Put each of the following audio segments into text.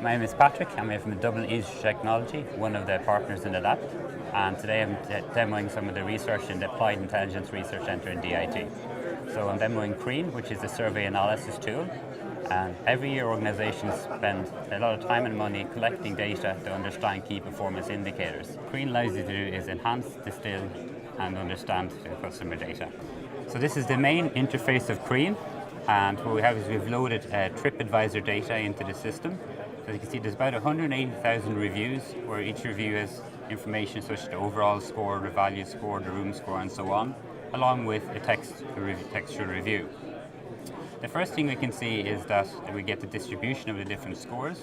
My name is Patrick. I'm here from Dublin Institute of Technology, one of the partners in the lab. And today I'm demoing some of the research in the Applied Intelligence Research Centre in DIT. So I'm demoing CREAN, which is a survey analysis tool. And every year organisations spend a lot of time and money collecting data to understand key performance indicators. CREAN allows you to do is enhance, distill and understand the customer data. So this is the main interface of CREAN. And what we have is we've loaded TripAdvisor data into the system. So you can see there's about 180,000 reviews, where each review has information such as the overall score, the value score, the room score and so on, along with a textual review. The first thing we can see is that we get the distribution of the different scores.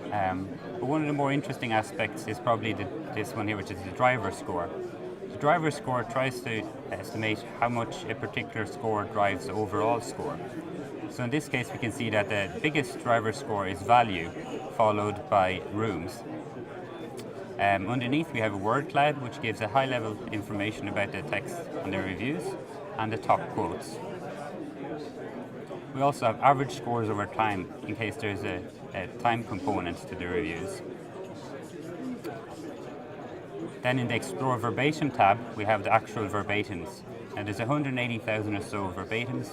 But one of the more interesting aspects is probably this one here, which is the driver score. The driver score tries to estimate how much a particular score drives the overall score. So in this case we can see that the biggest driver score is value, followed by rooms. Underneath we have a word cloud, which gives a high level information about the text and the reviews and the top quotes. We also have average scores over time in case there's a time component to the reviews. Then in the Explore Verbatim tab we have the actual verbatims. And there's 180,000 or so verbatims,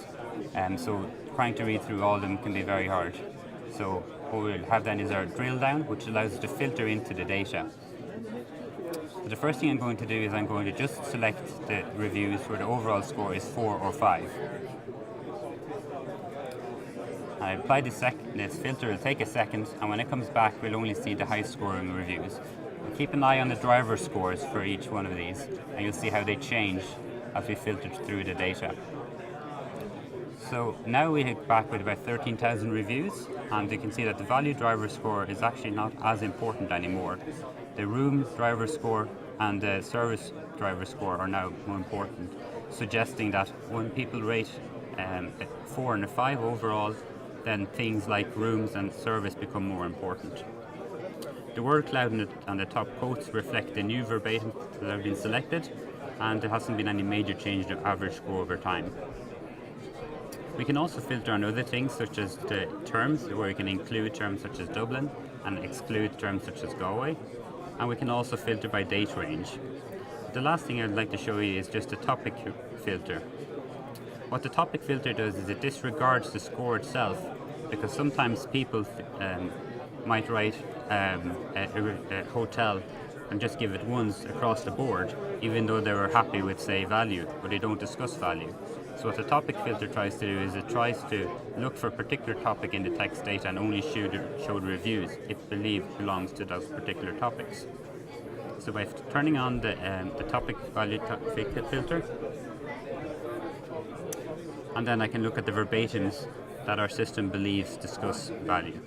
so trying to read through all of them can be very hard. So what we'll have then is our drill down, which allows us to filter into the data. So the first thing I'm going to do is I'm going to just select the reviews where the overall score is 4 or 5. I apply this filter, it'll take a second, and when it comes back we'll only see the high scoring reviews. Keep an eye on the driver scores for each one of these, and you'll see how they change as we filter through the data. So now we hit back with about 13,000 reviews, and you can see that the value driver score is actually not as important anymore. The room driver score and the service driver score are now more important, suggesting that when people rate a 4 and a 5 overall, then things like rooms and service become more important. The word cloud and the top quotes reflect the new verbatims that have been selected, and there hasn't been any major change in the average score over time. We can also filter on other things such as the terms, where we can include terms such as Dublin and exclude terms such as Galway, and we can also filter by date range. The last thing I'd like to show you is just a topic filter. What the topic filter does is it disregards the score itself, because sometimes people might write a hotel and just give it once across the board, even though they were happy with, say, value, but they don't discuss value. So what the topic filter tries to do is it tries to look for a particular topic in the text data and only show the reviews it believes belongs to those particular topics. So by turning on the topic value filter, and then I can look at the verbatims that our system believes discuss value.